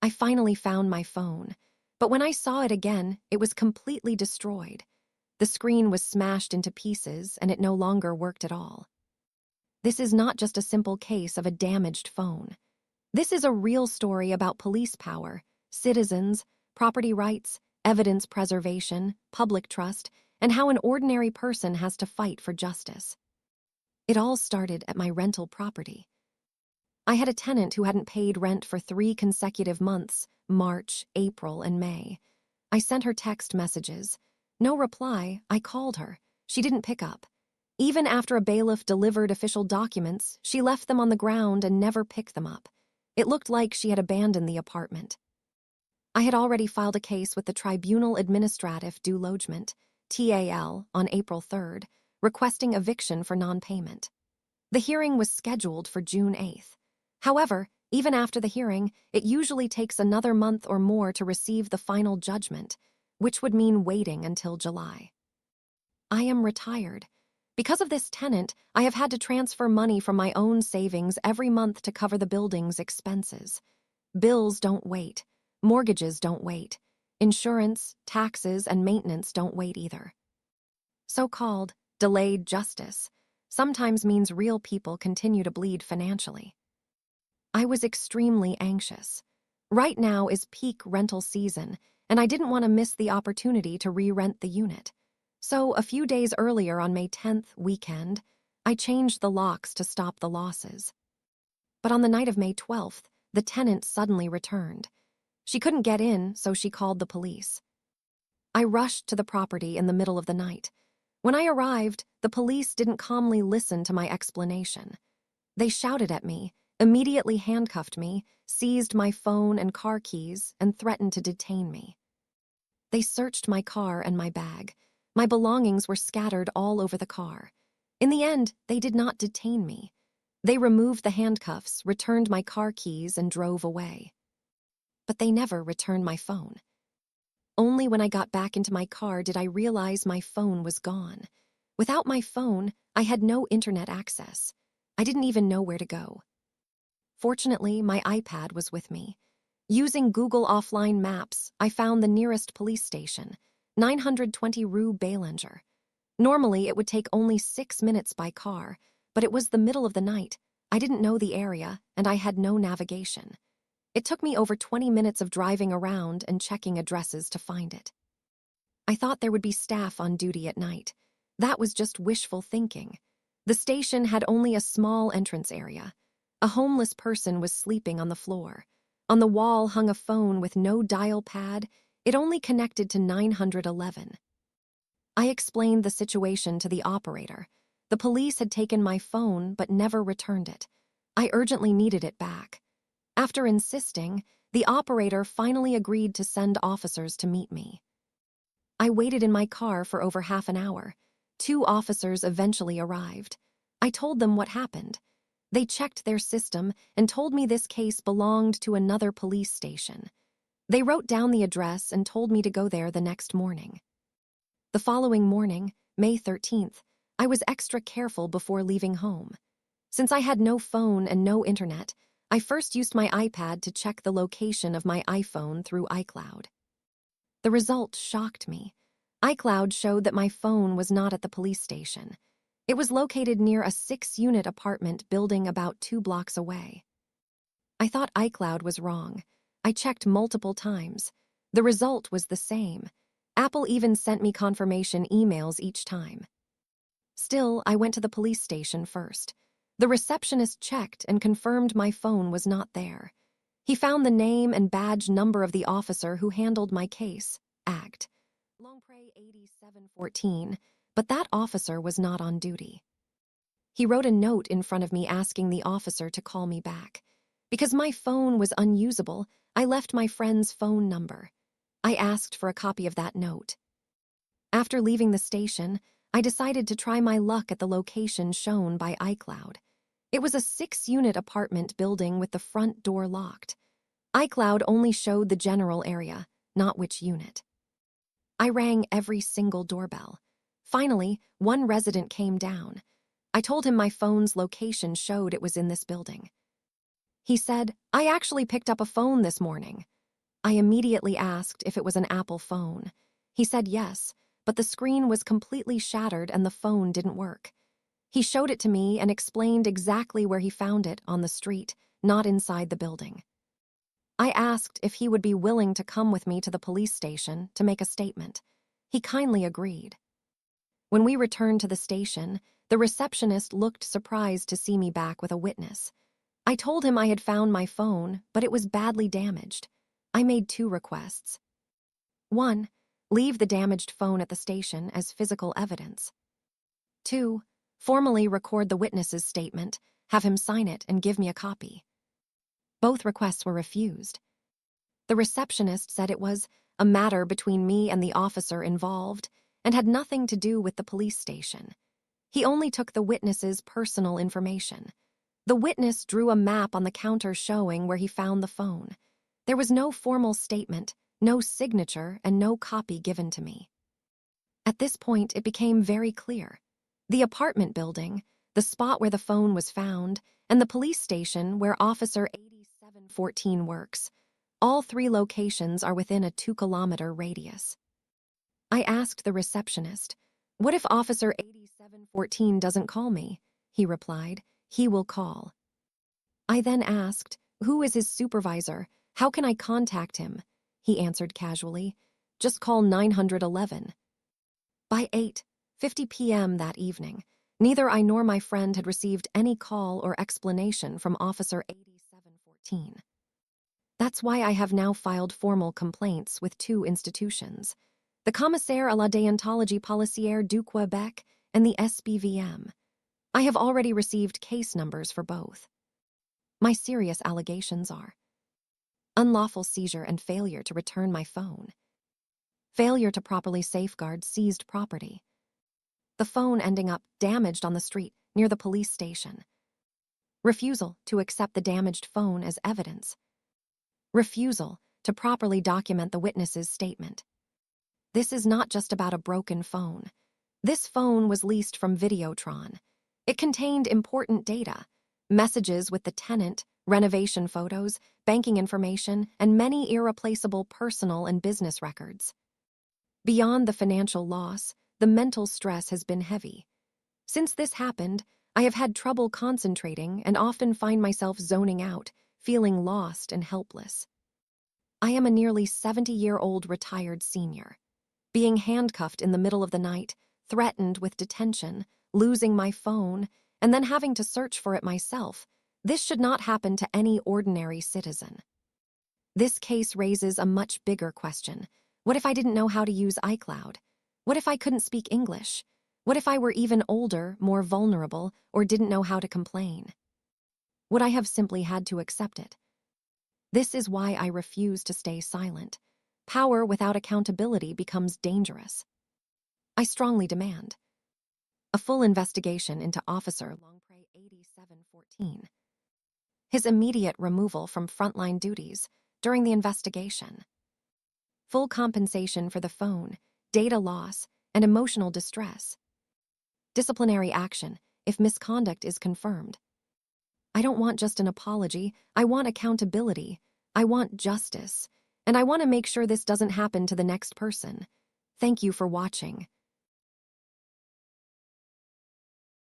I finally found my phone, but when I saw it again, it was completely destroyed. The screen was smashed into pieces and it no longer worked at all. This is not just a simple case of a damaged phone. This is a real story about police power, citizens, property rights, evidence preservation, public trust, and how an ordinary person has to fight for justice. It all started at my rental property. I had a tenant who hadn't paid rent for 3 consecutive months, March, April, and May. I sent her text messages. No reply. I called her. She didn't pick up. Even after a bailiff delivered official documents, she left them on the ground and never picked them up. It looked like she had abandoned the apartment. I had already filed a case with the Tribunal Administratif du Logement, TAL, on April 3rd, requesting eviction for non-payment. The hearing was scheduled for June 8th. However, even after the hearing, it usually takes another month or more to receive the final judgment, which would mean waiting until July. I am retired. Because of this tenant, I have had to transfer money from my own savings every month to cover the building's expenses. Bills don't wait. Mortgages don't wait. Insurance, taxes, and maintenance don't wait either. So-called delayed justice sometimes means real people continue to bleed financially. I was extremely anxious. Right now is peak rental season, and I didn't want to miss the opportunity to re-rent the unit. So a few days earlier on May 10th, weekend, I changed the locks to stop the losses. But on the night of May 12th, the tenant suddenly returned. She couldn't get in, so she called the police. I rushed to the property in the middle of the night. When I arrived, the police didn't calmly listen to my explanation. They shouted at me, immediately handcuffed me, seized my phone and car keys, and threatened to detain me. They searched my car and my bag. My belongings were scattered all over the car. In the end, they did not detain me. They removed the handcuffs, returned my car keys, and drove away. But they never returned my phone. Only when I got back into my car did I realize my phone was gone. Without my phone, I had no internet access. I didn't even know where to go. Fortunately, my iPad was with me. Using Google offline maps, I found the nearest police station, 920 Rue Bélanger. Normally, it would take only 6 minutes by car, but it was the middle of the night. I didn't know the area, and I had no navigation. It took me over 20 minutes of driving around and checking addresses to find it. I thought there would be staff on duty at night. That was just wishful thinking. The station had only a small entrance area. A homeless person was sleeping on the floor. On the wall hung a phone with no dial pad. It only connected to 911. I explained the situation to the operator. The police had taken my phone but never returned it. I urgently needed it back. After insisting, the operator finally agreed to send officers to meet me. I waited in my car for over half an hour. 2 officers eventually arrived. I told them what happened. They checked their system and told me this case belonged to another police station. They wrote down the address and told me to go there the next morning. The following morning, May 13th, I was extra careful before leaving home. Since I had no phone and no internet, I first used my iPad to check the location of my iPhone through iCloud. The result shocked me. iCloud showed that my phone was not at the police station. It was located near a 6-unit apartment building about 2 blocks away. I thought iCloud was wrong. I checked multiple times. The result was the same. Apple even sent me confirmation emails each time. Still, I went to the police station first. The receptionist checked and confirmed my phone was not there. He found the name and badge number of the officer who handled my case, Act. Longpre 8714, but that officer was not on duty. He wrote a note in front of me asking the officer to call me back. Because my phone was unusable, I left my friend's phone number. I asked for a copy of that note. After leaving the station, I decided to try my luck at the location shown by iCloud. It was a 6-unit apartment building with the front door locked. iCloud only showed the general area, not which unit. I rang every single doorbell. Finally, one resident came down. I told him my phone's location showed it was in this building. He said, "I actually picked up a phone this morning." I immediately asked if it was an Apple phone. He said yes, but the screen was completely shattered and the phone didn't work. He showed it to me and explained exactly where he found it on the street, not inside the building. I asked if he would be willing to come with me to the police station to make a statement. He kindly agreed. When we returned to the station, the receptionist looked surprised to see me back with a witness. I told him I had found my phone, but it was badly damaged. I made 2 requests. 1. Leave the damaged phone at the station as physical evidence. 2. Formally record the witness's statement, have him sign it, and give me a copy. Both requests were refused. The receptionist said it was a matter between me and the officer involved and had nothing to do with the police station. He only took the witness's personal information. The witness drew a map on the counter showing where he found the phone. There was no formal statement, no signature, and no copy given to me. At this point, it became very clear. The apartment building, the spot where the phone was found, and the police station where Officer 8714 works, all 3 locations are within a 2-kilometer radius. I asked the receptionist, "What if Officer 8714 doesn't call me?" He replied, "He will call." I then asked, "Who is his supervisor? How can I contact him?" He answered casually, "Just call 911. By 8:50 p.m. that evening, neither I nor my friend had received any call or explanation from Officer 8714. That's why I have now filed formal complaints with 2 institutions, the Commissaire à la Déontologie Policière du Québec and the SPVM. I have already received case numbers for both. My serious allegations are unlawful seizure and failure to return my phone, failure to properly safeguard seized property, the phone ending up damaged on the street near the police station, refusal to accept the damaged phone as evidence, refusal to properly document the witness's statement. This is not just about a broken phone. This phone was leased from Videotron. It contained important data, messages with the tenant, renovation photos, banking information, and many irreplaceable personal and business records. Beyond the financial loss, the mental stress has been heavy. Since this happened, I have had trouble concentrating and often find myself zoning out, feeling lost and helpless. I am a nearly 70-year-old retired senior. Being handcuffed in the middle of the night, threatened with detention, losing my phone, and then having to search for it myself, this should not happen to any ordinary citizen. This case raises a much bigger question. What if I didn't know how to use iCloud? What if I couldn't speak English? What if I were even older, more vulnerable, or didn't know how to complain? Would I have simply had to accept it? This is why I refuse to stay silent. Power without accountability becomes dangerous. I strongly demand a full investigation into Officer Longpre 8714. His immediate removal from frontline duties during the investigation. Full compensation for the phone, data loss, and emotional distress. Disciplinary action if misconduct is confirmed. I don't want just an apology, I want accountability, I want justice, and I want to make sure this doesn't happen to the next person. Thank you for watching.